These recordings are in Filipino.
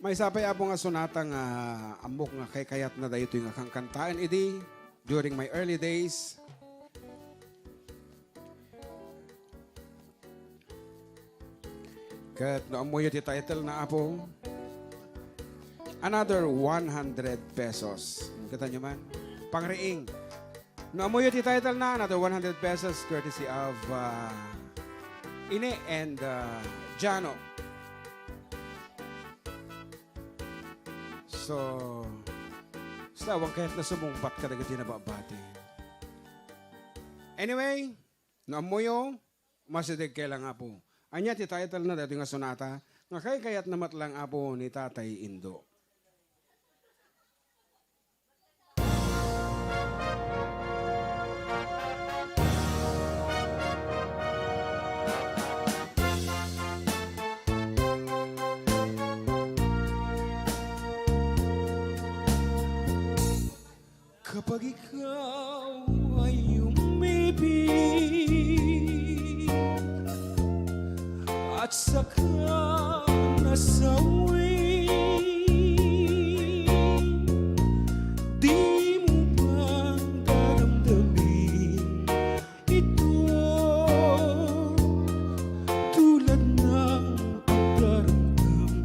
May sapay abo nga sonata nga amok nga kay kayat na dayto nga kang kantaan idi during my early days. Kat no amoy ti title na apo. Another 100 pesos. Kita nyo man? Pangriing. No amoy ti title na another 100 pesos courtesy of Ine and Jano. So, sawang kahit na sumumpat ka na gati na babati. Anyway, naamoyo, masidig kailang apo. Anya ti title na dati nga sonata, nga kay kayat na matlang apo ni Tatay Indo. Kapag ikaw ay umibig at saka nasawi, di mo ba daramdamin ito tulad ng pagdaramdam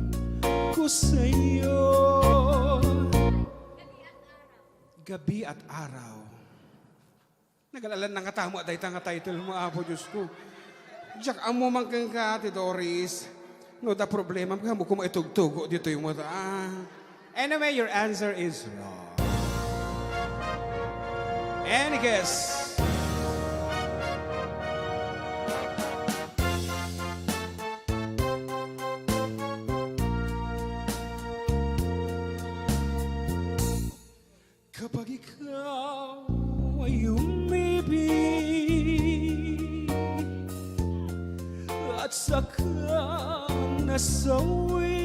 ko sa'yo? Gabi at araw. Nagalalan na nga tamo at dahita nga title mo, Apo Diyos ko. Diyak amo man kang ka, Ate Doris. No, da problema, mo kung maitugtugo dito yung mata. Anyway, your answer is wrong. Any guess? Kapag ikaw ay umibig at saka nasawi,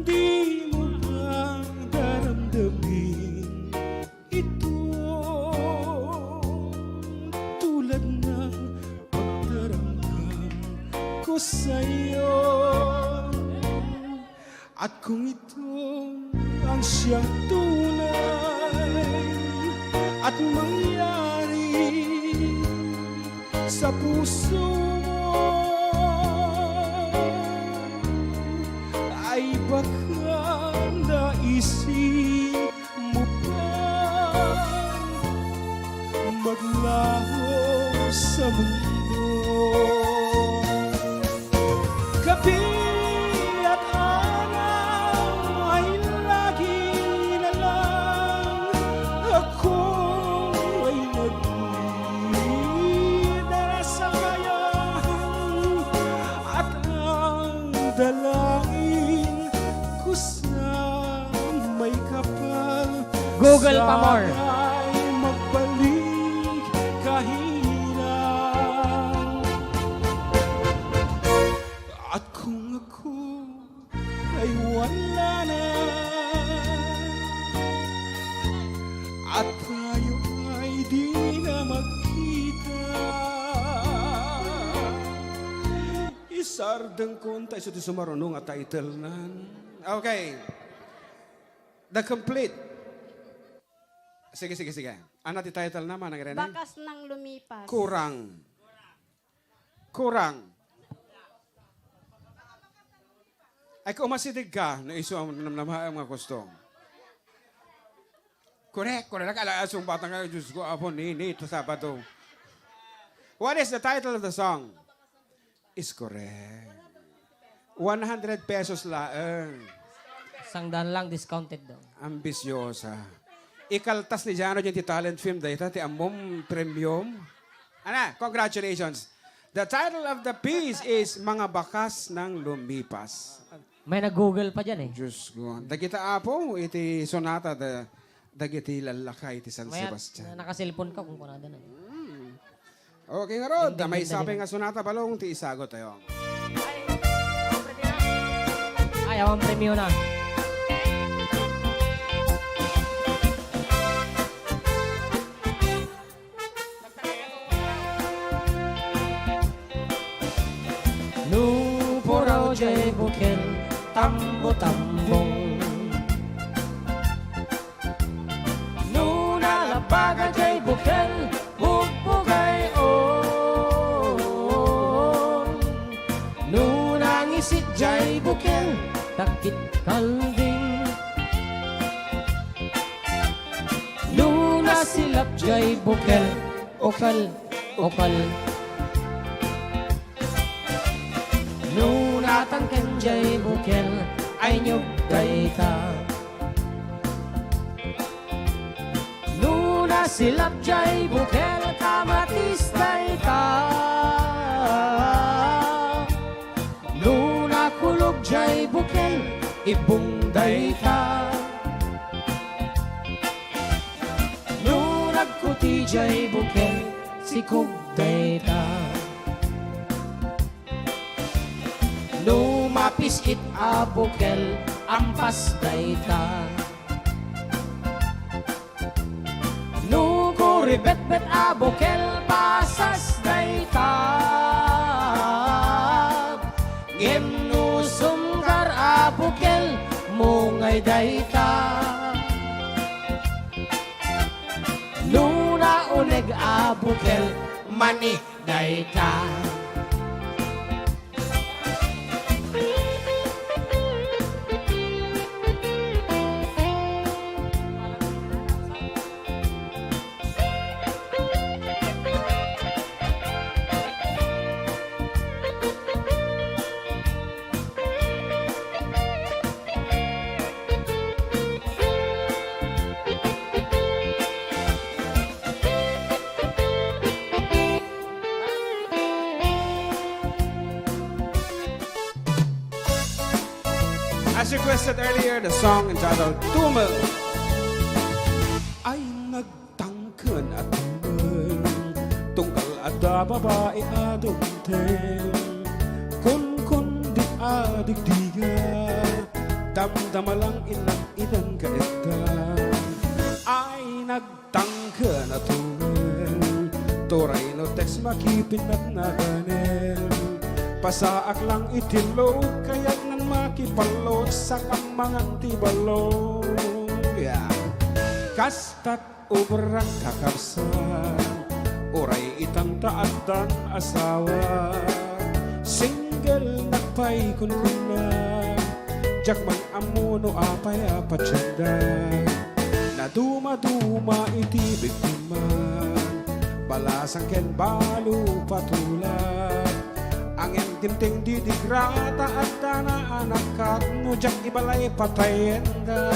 di mo ba daramdamin ito tulad ng pagdaramdam ko sa'yo? At kung ito ang siyang tunay at mangyari sa puso mo, ay baka naisip mo pa maglaho sa mundo. Gabi at araw ay lagi na lang ako ay nagdarasal ngayon at ang dalangin ko sa may kapal. Google pa more. Sana'y magbalik kahirap. At kung ako ay wala na at tayo ay di na magkita, isardang konta isa sa marunong at title nan. Okay. The complete. Sige. Ano ti title naman ang ganun? Bakas ng lumipas. Kurang. Ay kung masidig ka, na iso ang namnamahang mga gusto. Correct. Alaasong batang ka, Diyos ko, apo, ito Sabado. What is the title of the song? Is correct. 100 pesos laang. Sangdan lang, discounted daw. Ambisyosa. Ikaltas ni Jano dyan ti talent film dahil ti amom premium. Ana, congratulations. The title of the piece is Mga Bakas ng Lumipas. May nag-google pa dyan eh. Diyos ko. Dagita apo, iti sonata, dagiti lalakay, iti San May Sebastian. nakasilpon ka kung kunada na. Okay nga Rod, Ding, may ding, sabi ding. nga sonata balong, ti isagot tayo. Ay, awang premyo na. Nung porang bukel, tambo-tambong. Nuna lapaga jay bukel, bubugay on. Nuna ngisit jay bukel, takit kalding. Nuna silap jay bukel, okal, okal. Nuna tangken jay bukel, ay nyug dayta. Nuna silap jay bukel, kamatis dayta. Nuna kulog jay bukel, ibong dayta. Nuna kuti jay bukel, sikog dayta. No mapis it a bukel, ampas dayta. No ko ribet-bet a bukel, pasas dayta. Ngem no sungkar a bukel, mungay dayta. No na uneg a bukel, mani dayta. As requested earlier, the song entitled Tumel. Ay nagtangkan at tumel, tungkal ada babae adunten. Kun di adigdiga, damdama lang ilan kaetan. Ay nagtangkan at tumel, toray no text makipin at naganen. Pasaak lang itilog, kaya't nan makipalog sa kamangan tibalog. Yeah. Kastat uberang kakabsan, oray itang taatan asawa. Single nagpay kunkunan, jakman amuno apay apatsenda. Na duma-duma iti biktiman, balasang ken balu patulan. Ang timting didigrata at tana anak no jak ibalay patayenda.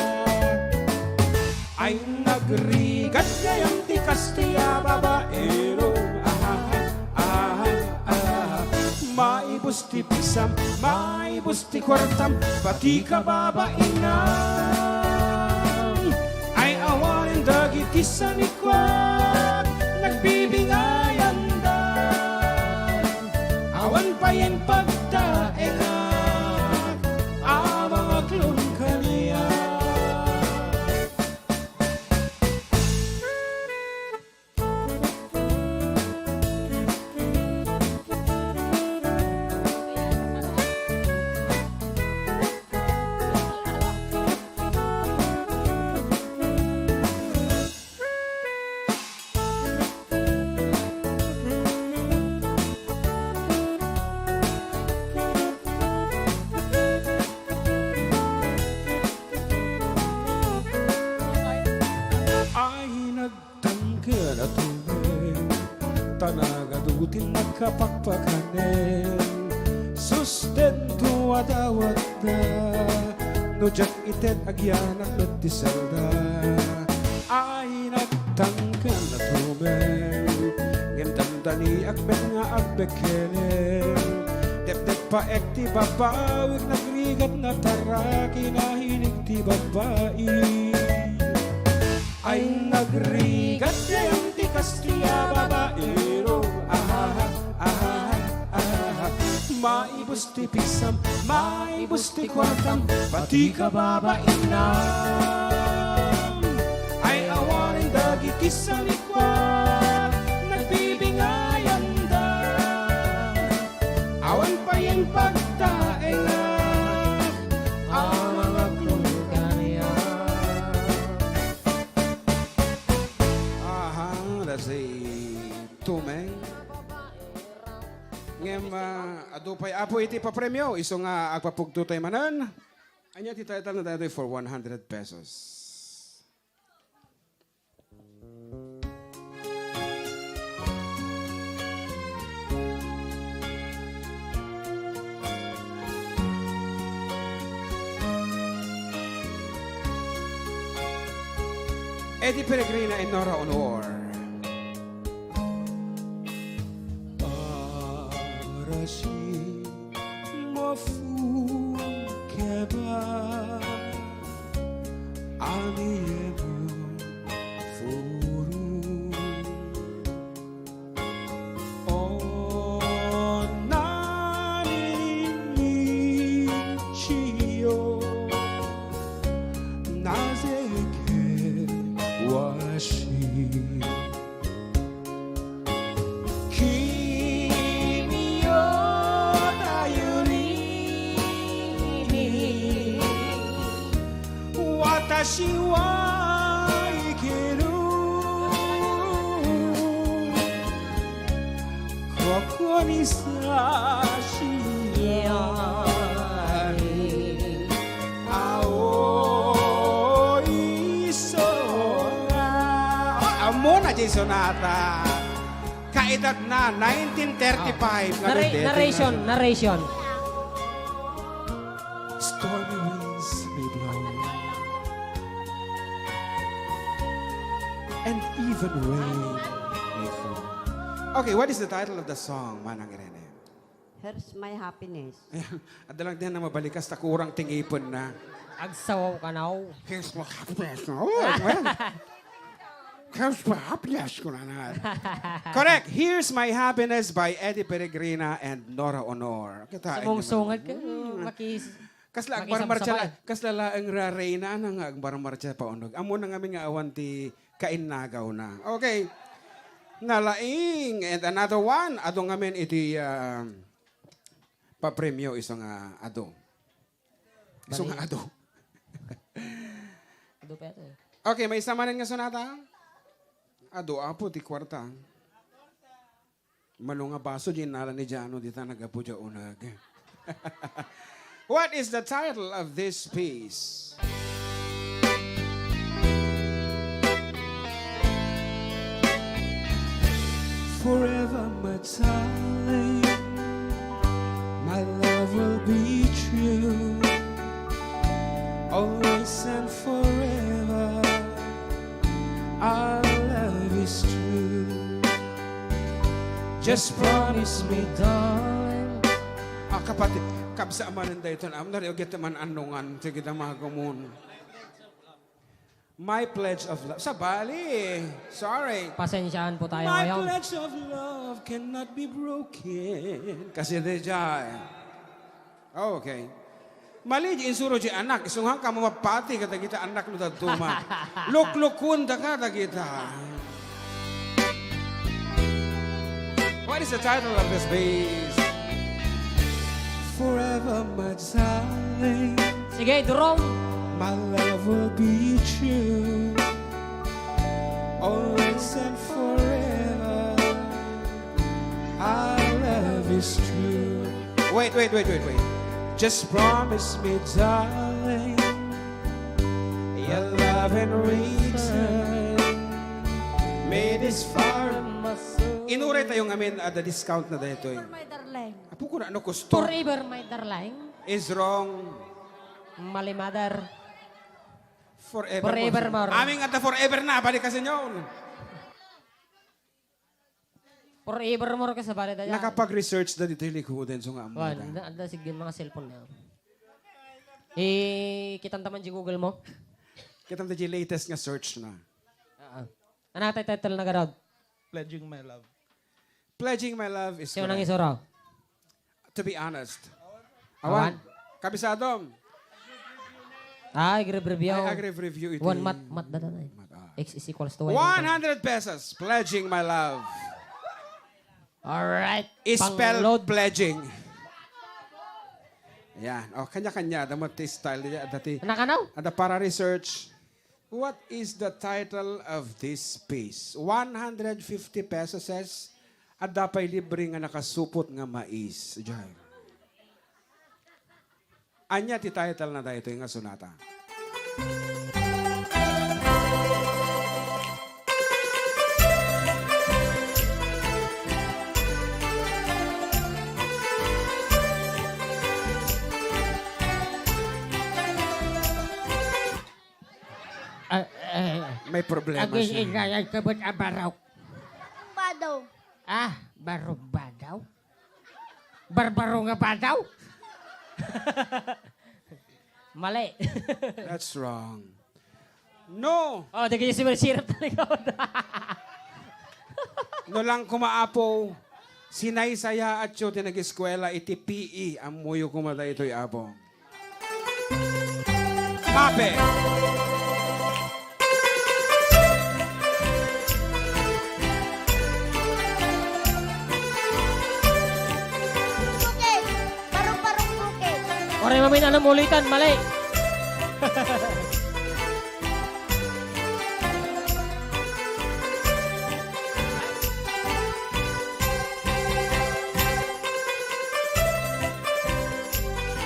Ay nagrigat gayang ti Castilla babaero. Maibus ti pisam, maibus ti kwartam, pati ka babainam. Ay awanin dagiti sa likwat, nagbibingayan da. Awan pa yan pagdaengat, mga klon kaniya. Tanagadutin nagkapakpakanen, sustento adawat na, no jak itet agyanak na tisalda. Ay nagtangkan na tumen, ngimdamdani akben nga agbekenen. Dep-dep pa ek ti babawig, nagrigat na taraki, nahinig ti babae. Ay nagrigat gayang ti Castilla babaero. Maibus ti pisam, maibus ti kwartam, pati ka babainam. Ay awarin dagiti sa likwat, nagbibingayan da. Awan pa yan pagtaengan, dupay apo iti papremyo. Iso nga agpapugtutay manan. Anya ti title na tayo for 100 pesos. Eddie Peregrina and Nora Honor. Arashi mafukeba aliyebu furu onani chiyo nazeke washi kimi yo tayuri watashi wa ikeru koko ni sashiyari aoi sora. Amo na Jay Sonata. Kaedad na 1935. Narration. Stormy winds may blow, and even rain may fall. Okay, what is the title of the song, Manang Irene? Here's my happiness. Ayan, adalang din na mabalikas na kurang tingipon na. Agsawaw ka na. Here's my happiness. Oh, well. Here's my happiness ko na na. Correct. Here's My Happiness by Eddie Peregrina and Nora Honor. Kita, Sumungsungad ka. Kasla Makisabsabay. agbar marcha kasla laeng rareyna na nga agbar marcha paunog. Amo na nga nga awan ti kainagaw na. Okay. Nalaing and another one ado ngamen iti papremyo iso nga ado. Iso nga ado. Okay, may isa manan nga sonata. Ado apo ti kwarta. Malo nga baso din nala ni Jano dita nagapo dya unag. What is the title of this piece? Forever, my darling, my love will be true, always and forever. Our love is true. Just promise me, darling. Kapatid, kabsa amanan da ito na. Amnari, o kita man anungan. Sige na mga gumun. My pledge of love. Sa Bali. Sorry. Pasensyaan po tayo My ngayon. pledge of love cannot be broken. Kasi de jay. Okay. Mali di insuro di anak. Isunghang ka mamapati kata kita anak lu tatuma. Luk-lukun da ka kita. What is the title of this piece? Forever, my darling. Sige, Durong. My love will be true, always and forever. Our love is true. Wait. Just promise me, darling, your love in return. May this far. Inuray tayong amin at the discount na dito. My darling. Apo ko na ano gusto? Forever, my darling. Is wrong. Mali, mother. Forever. Forevermore. Aming at the forever na. Balik kasi nyo. Forevermore ka sa balita dyan. Nakapag-research na dito yung likoden. So nga mo. Wan, anda sige mga cellphone na. Kitang taman di Google mo. Kita mo yung latest nga search na. Ano tayo title na garod? Pledging my love. Pledging my love is Siya nang correct. isura. To be honest. Awan. Kabisadom. Review. I agree review ito. One mat dada na. X is equals to 1. 100 pesos. Pledging my love. Alright. Spell Pang-load. pledging. Yan. O, kanya-kanya. Damat style niya. Dati. Nakanaw? Ada para research. What is the title of this piece? 150 pesos says, at dapay libre nga nakasupot nga mais. Diyan. Anya ti title na dayto nga sonata. May problema Agay siya. ingay kabut abaraw. Badaw. Ah, baro badaw? Barbaro nga badaw? Mali. That's wrong. No! Oh, di kayo simirap talaga. No lang kumaapo, sinay saya at siyo tinag-eskwela iti PE, amuyo kumada ito'y abong. Pape! Bukid. Parong-parong bukid. Oray mamin alam ulitan, mali.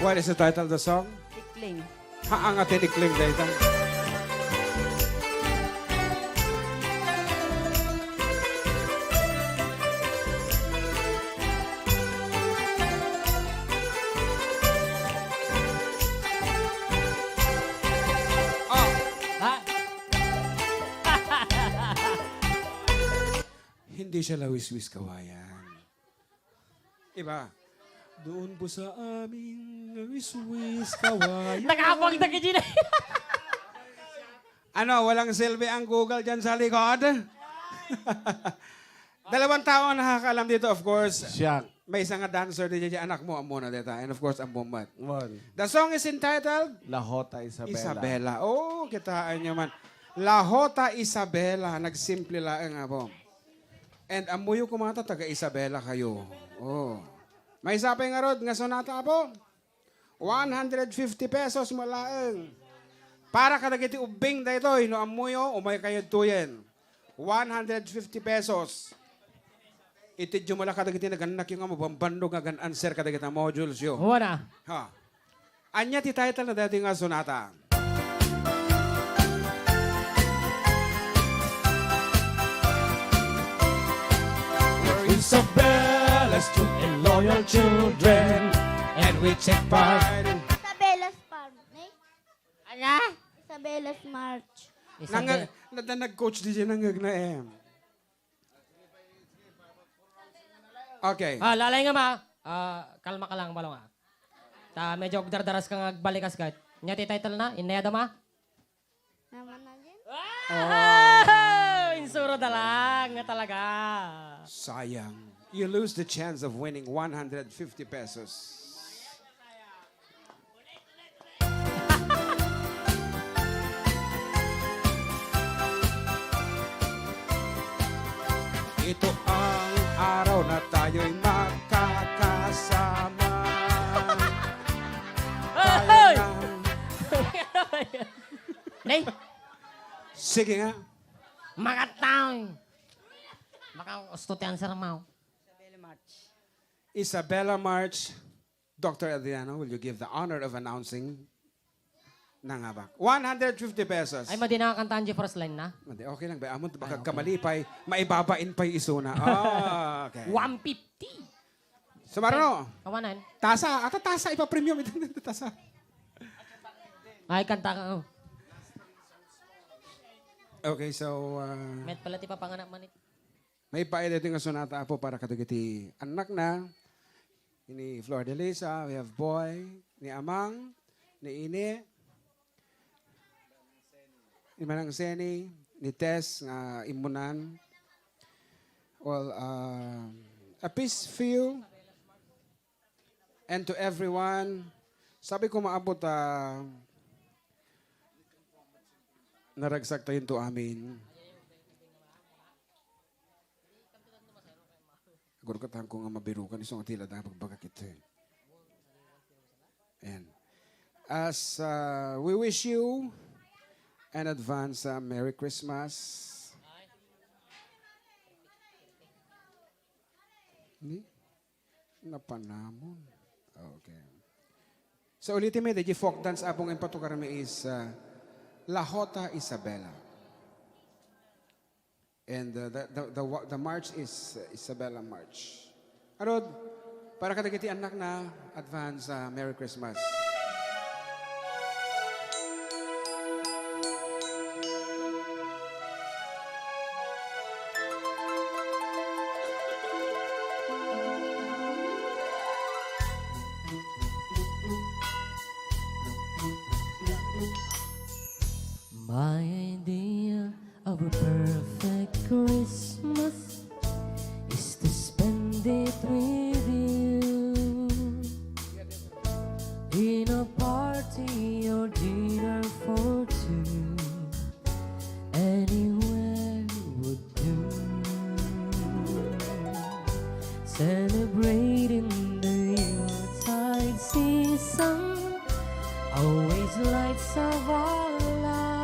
What is the title of the song? Tikling. Haang at tinikling dayta. Oh, Ha? hindi siya lawis-wis kawayan. Iba. Doon po sa aming lawis-wis kawayan. Nakapag na kayo na. Ano, walang silbi ang Google dyan sa likod? Dalawang tao ang nakakaalam dito, of course. Siya. May isang nga dancer din dyan, anak mo, ang muna dito. And of course, ang bumat. One. The song is entitled Lahota Isabela. Isabela. Oh, kitaan nyo man. Lahota Isabela. Nagsimple lang nga po. And amuyo kumata, taga Isabela kayo. Oh. May isa pa nga rod, nga sonata po. 150 pesos malaang. Para kadagiti ubing da ito, no amuyo, umay kayo tuyen. 150 pesos. Itidyo mo lang kadagiti naganak yung mabambando nga gan answer kadagiti modules yo. Wala. Ha. Anya ti title na dati nga sonata. Isabella's two and loyal children, and we take part. Isabella's Farm. Eh? Ano? Isabella's March. Nag-coach di siya nangag na Okay. Ah, lalay nga ma. Kalma ka lang, balong medyo dardaras ka nga balikas kahit. Nya ti title na, inayada ma. Naman na din. Insuro da lang nga talaga. Sayang. You lose the chance of winning 150 pesos. Ito ang araw na tayo'y makakasama. Hey! Tayo ng- Nay, Sige nga. mga tao. Baka gusto ti answer mo. Isabella March, Dr. Adriano, will you give the honor of announcing nangabak? 150 pesos. Ay, madi nakakantaan di first line na. Hindi, okay lang ba? Amon, baka kamalipay, maibabain pa yung isuna. Oh, okay. 150. Sumarano, Kawanan. tasa. Ata tasa, ipa-premium. Ito, tasa. Ay, kanta ka. Oh. Okay, so, Met pala ti papanganak manit. may paedit yung sonata po para kadagiti anak na. Ni Flor de Lisa, we have Boy, ni Amang, ni Ine, ni Manang Seni, ni Tess, nga imunan. Well, a peace feel. And to everyone, sabi ko maabot, naragsak tayo to amin. Gurkatahan ko nga mabirukan, isang atila na pagbagak ito. And as we wish you an advance Merry Christmas. Ni? Napanamon. Okay. Sa ulitin may DJ folk dance apong ang patukarami is La Jota Isabela. And the march is Isabela March. Arod, para kadagiti anak na advance Merry Christmas. My idea of a perfect Christmas is to spend it with you in a party or dinner for two. Anywhere would do. Celebrating the Yuletide season always lights of our lives.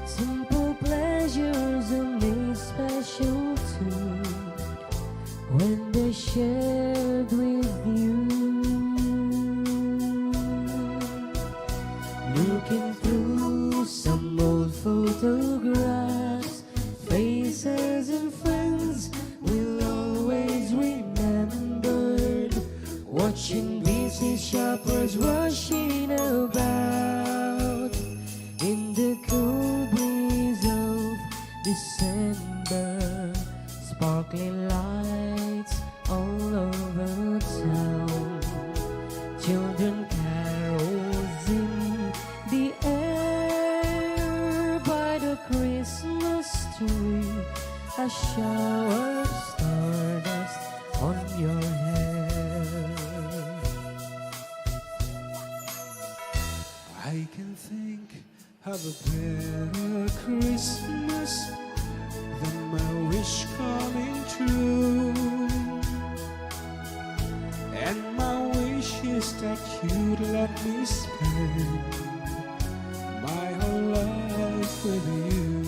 Simple pleasures are made special too when they're shared with you. Looking through some old photographs, faces and friends we'll always remember. Watching busy shoppers rushing about in the cool breeze of December. Sparkling lights all over town. Children carols in the air by the Christmas tree. A shower of stardust on your hair. I can think of a better Christmas than my wish coming true. And my wish is that you'd let me spend my whole life with you.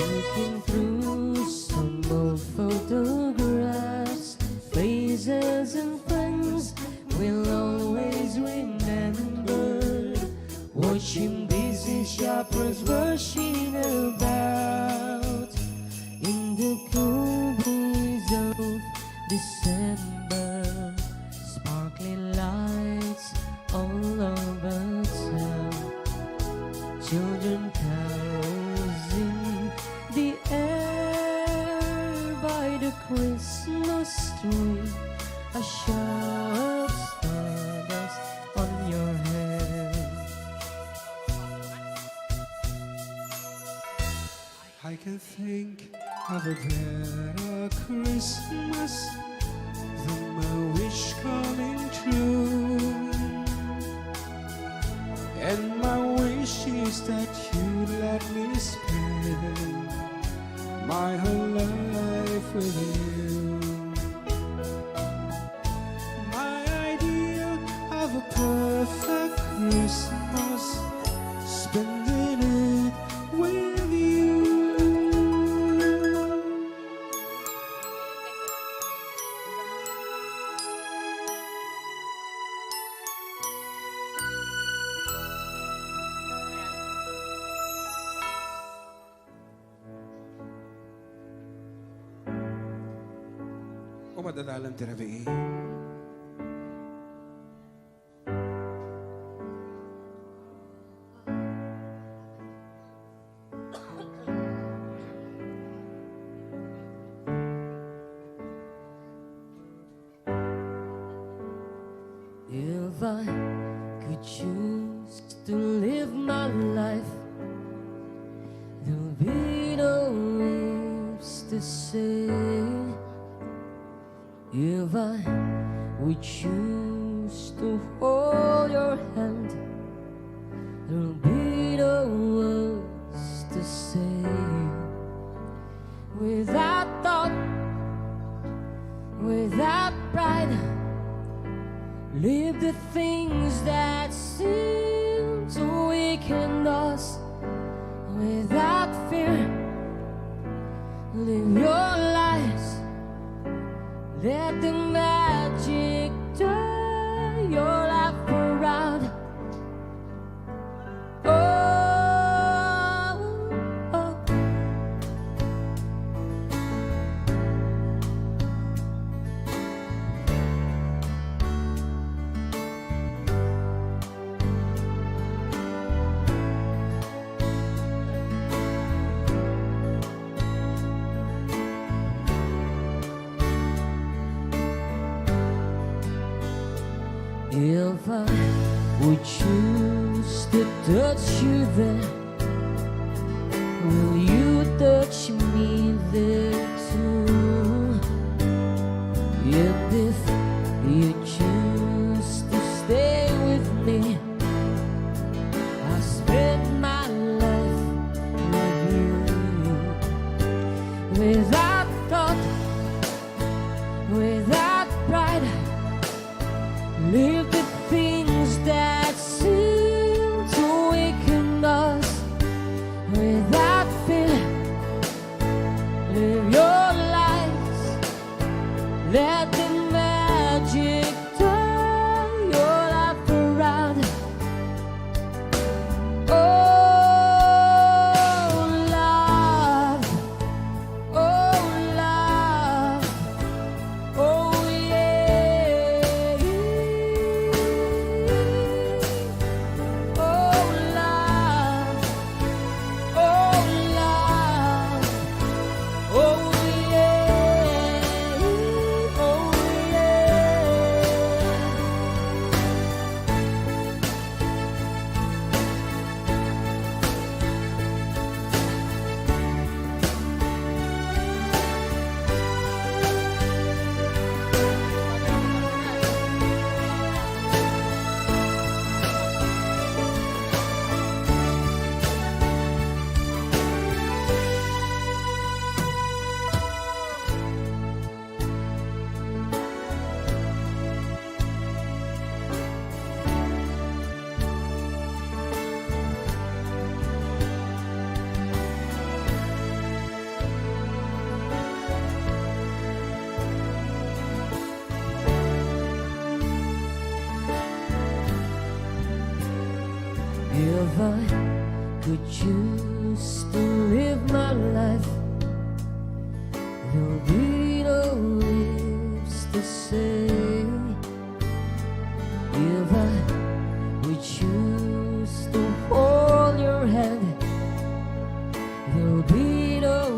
Looking through some old photographs, faces and friends we'll always remember. Watching busy shoppers rushing about in the cool breeze of December. Sparkling lights all over town. Children carols in the air by the Christmas tree. A shower of stardust on your hair. I can think of a better Christmas than my wish coming true. And my wish is that you let me spend my whole life with you. My idea of a perfect Christmas, spending it with you. O madadalang tirabi. If I could choose to live my life, there'll be no words to say. If I would choose to hold your hand, there'll be no I would choose to touch you there, will you touch me there too? And if you choose to stay with me, I'll spend my life with you. Without thought, without pride, live the things that seem to weaken us. Without fear, live your lives. Let the magic turn your life around. Oh, love. Oh, love. Oh, yeah. Oh, love. Oh, love. Oh, yeah. Oh, if I could choose to live my life, there'll be no lips to say. If I would choose to hold your hand, there'll be no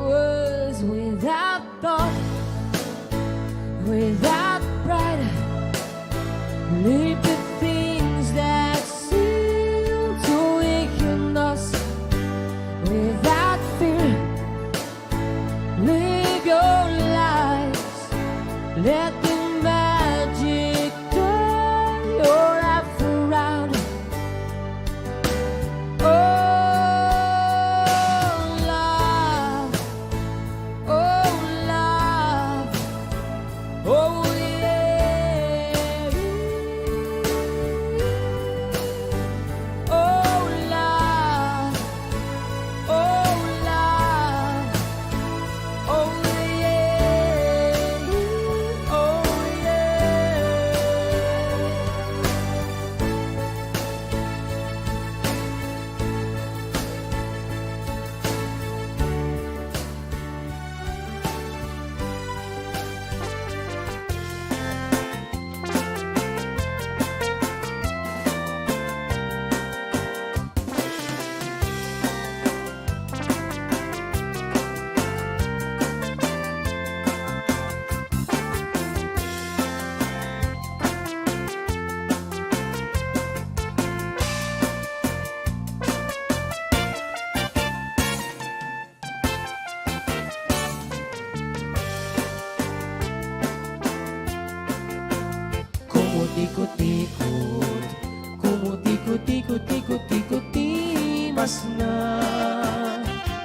words without thought, without pride. Leave the things that seem to weaken us. Without fear, live your lives. Let the magic turn your life around. Oh, love. Oh, love. Oh, yeah. Oh, love. Oh, love. Oh, yeah. Oh, yeah. Kumut-ikot-ikot, kumut-ikot-ikot-ikot-ikot-i mas na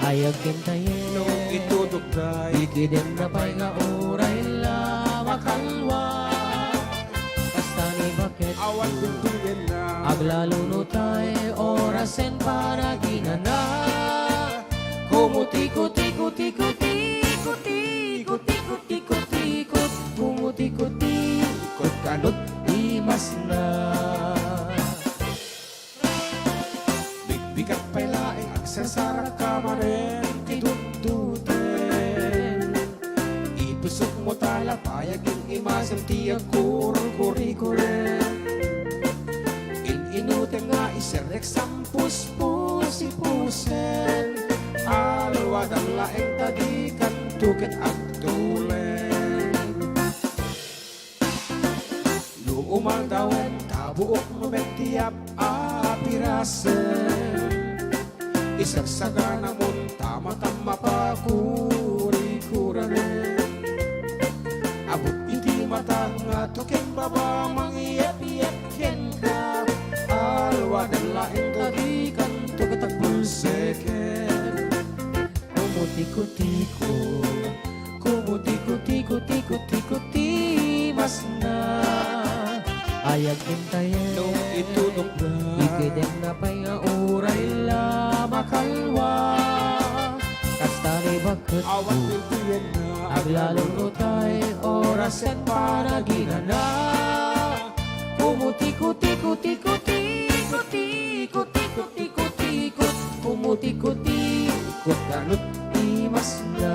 ayag kentayen. Nung itudugday, Ikidem na pa'y nga oray la makalwa. Basta ni bakit awan bintungin na. aglaluno tayo orasen para ginana. Kumut-ikot-ikot-ikot-ikot-ikot-ikot-ikot-ikot, kumut-ikot-ikot kanot imas na. Bigbigat pa'y laing agsasara ka manen tiduduten. Ipusok mo tala payagin imasang tiyag kurong-kurikulen. Inuteng nga iserek sampus-pus ipusen. Alwad ang laing tadikan tuket at tulen. tawen tabuok mo metiyap apirasen isagsaga namon tama-tama pa kuri-kuranen abot iti mata nga token baba mangiyap-iyap ken ka alwa dan lain tadi kan tukatagbulseken kumutikot-tikot kumutikot-tikot-tikot-tikot-ti mas na ayag kintayen Nung itulog na ikidem na pa'y nga uray la makalwa kastari bakit awat bilbiyan na aglalong rutay oras at panaginana kumutikot-tikot-tikot-tikot-tikot-tikot-tikot kumutikot-tikot kanot imas na.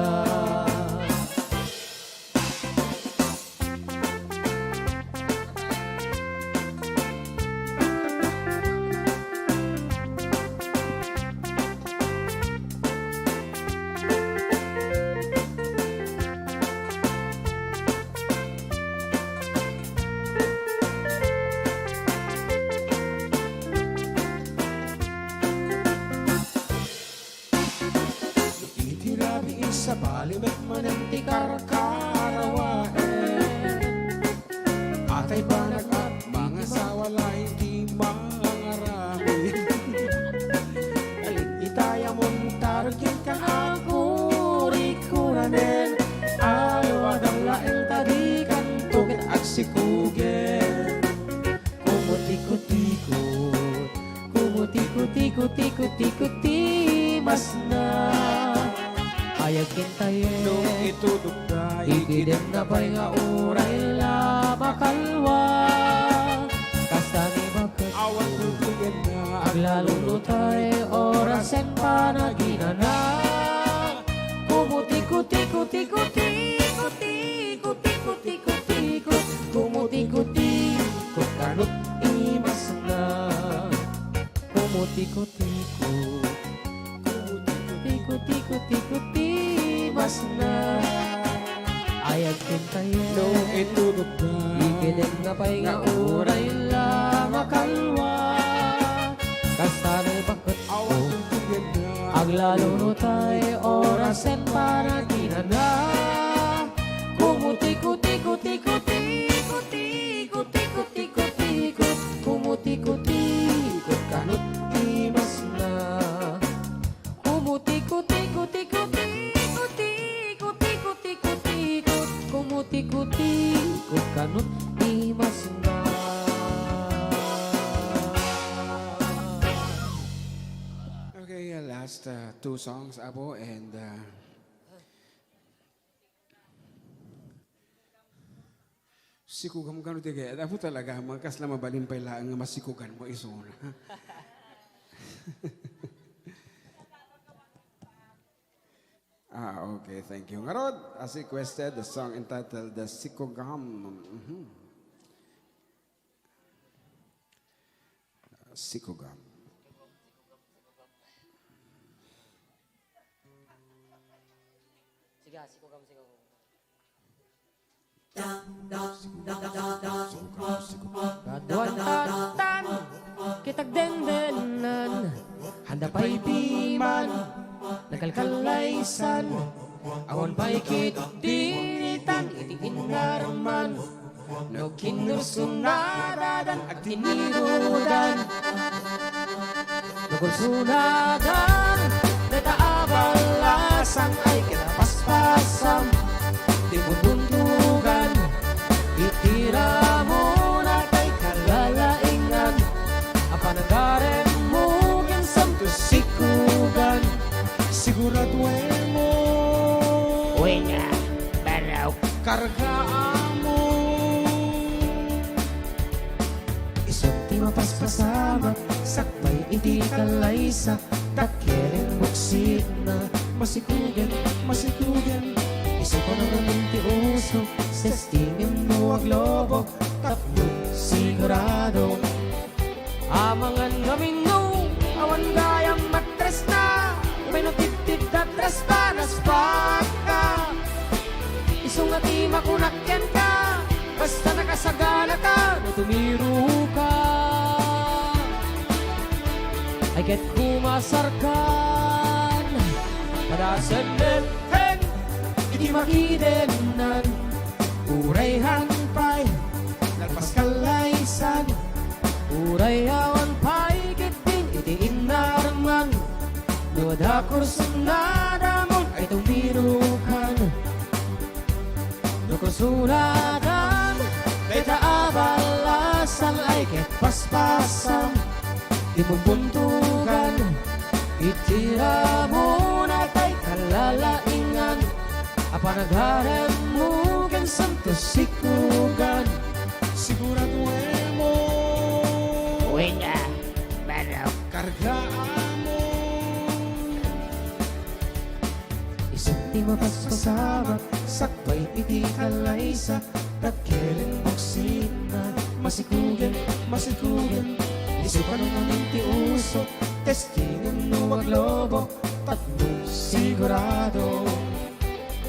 itirabi isa balimet mananti karakarawaen atay banag at mga sawalay di mangarami aling itaya mong tarugin ka akuri-kuranen alwadang laeng tadikan tukit at sikugen Kumutikot-tikot, kumutikot-tikot-tikot-tikot-ti mas na ayag kintayen nung itulog na ikidem na pa'y nga uray la makalwa kastani bakit awat bilbiyan na aglalong lutay oras en panaginana kumutikot-tikot-tikot-tikot-tikot-tikot-tikot kumutikot-tikot kanot imas na kumutikot-tikot kumutikot-tikot-tikot-ti mas na ayag kintayen nung itulog na ikidem na pa'y nga uray la makalwa kastani bakit awat bilbiyan na aglalong rutay oras en panaginana kumutikot-tikot-tikot-tikot-tikot-tikot-tikot kumutikot-tikot kanot imas na kumutikot-tikot-tikot-tikot-tikot-tikot kumutikot-tikot kanot imas na. Okay, last two songs, Abo, and sikugan mo gano'n tigay. Abo talaga, magkas na mabalimpay lang nga masikugan mo isuna. Okay, thank you. Ngarod, as requested, the song entitled The Sikugam. Sikugam. Sige, sikugam, sikugam. Kadwantatan, kitagdendenan, handa pa'y piman, nakalkalaysan, awan pa'y kitinitan, itiinarman, no kinursunadadan, ag tinirudan, nagulsunadan, nataabalasan, ay kinapaspasam, di mo buntugan, itira mo na kay kalalaingan, apanagaren mo ginsam to sikugan, Siguraduhin mo Uwinga, baraw, kargaan mo isang di mapaspasama, sakbay iti kalaysa, takirin buksit na, masikugan, masikugan isang ko naman ti uso, sestingin mo aglobo, tapno sigurado, amangan gamin no, awan gayang matres na, pinutitid na tres panas baka, isong ati makunakyan ka, basta nakasagana ka na tumiro ka. Ay ket kumasarkan padasan neten iti makidenan uray hanpay nalpas kalaysan uray awan pay kiting iti inarman duada kursun nadamon ay tumirukan nukursunatan beta abalasan ay ket paspasan di pumbuntukan itira mo na tay kalalaingan apa nagharem mo kan santo sikugan sigurado mo Wala. Baraw. kargaan mo. isip di mapaspasamak sakpay iti kalaysa takelen buksina masikugan isukan mo minti uso testingan no aglobo tatlo sigurado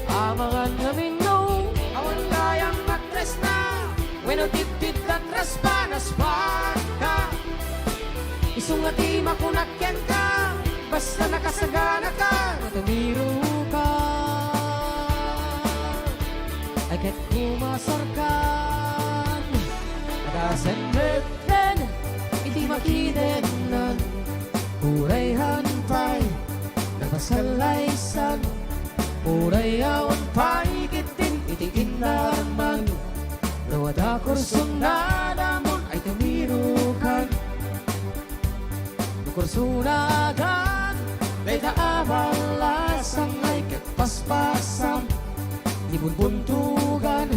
amangan namin no awan layang matres na bueno tipid at raspanas ka isungati makunakyan ka basta nakasagana ka matumiro ka ay ket kumasarkan adasan neten iti makidenan uray hanpay nagpasalaysan uray awan pay kitin iti inarman nawada kursun nadamon ay tumirukan nukursunagan dayta abalasan ay ketpaspasan ibunbuntugan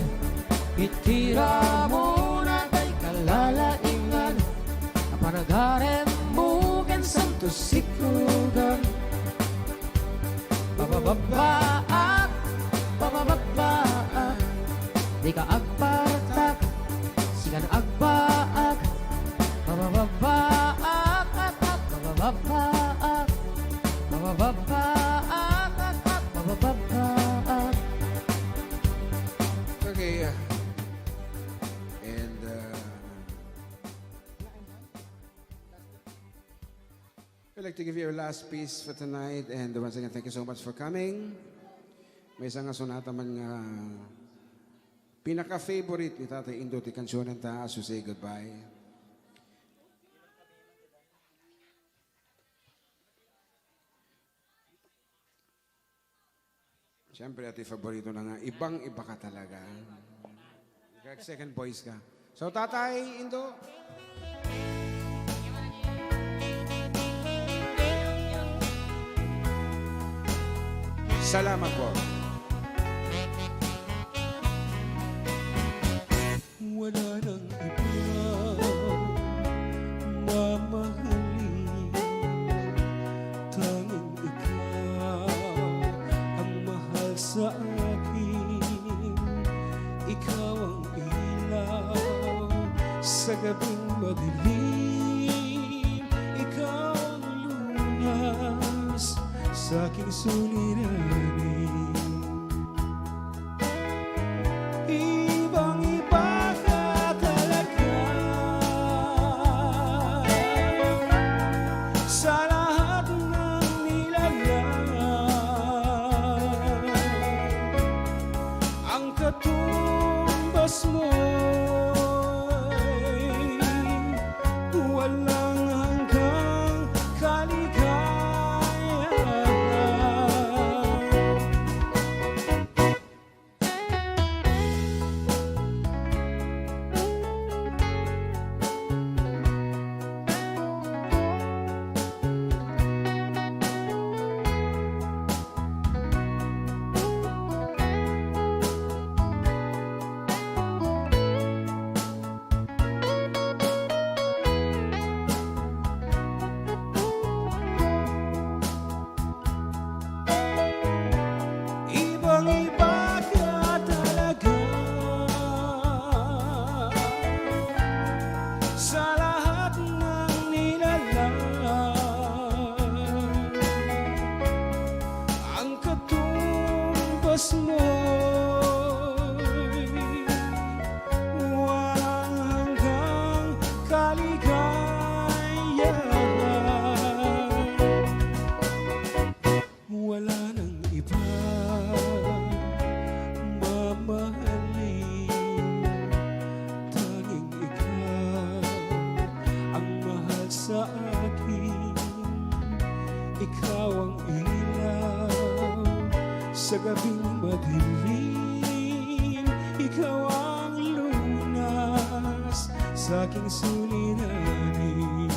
itira mo na tay kalalaingan panagaren mo kan santo sikugan pabababaak di ka agpartak sigan agbaak pabababaak pabababaak Okay. And I'd like to give you our last piece for tonight. And once again, thank you so much for coming. May isang nga sonata man nga pinaka-favorite ni Tatay Indo ti kansyonan ta as we say goodbye. Siyempre, ati favorito na nga. Ibang-iba ka talaga. Second voice ka. So, Tatay Indo. Salamat po. Wala nang iba mamahalin, tanging ikaw ang mahal sa akin. Ikaw ang ilaw sa gabing madilim, ikaw ang lunas sa aking suliranin. Ibang-iba ka talaga sa lahat ng nilalang. Ang katumbas mo'y walang hanggang kaligayahan. sa akin. Ikaw ang ilaw sa gabing madilim. Ikaw ang lunas sa aking suliranin.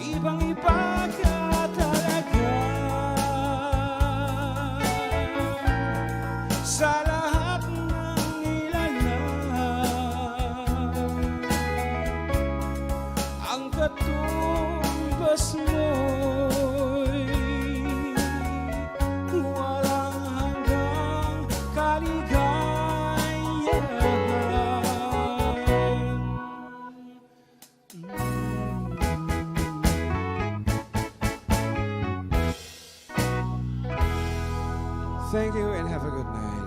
Ibang-iba ka talaga sa lahat ng nilalang. Ang katumbas mo'y walang hanggang kaligayahan. Thank you and have a good night.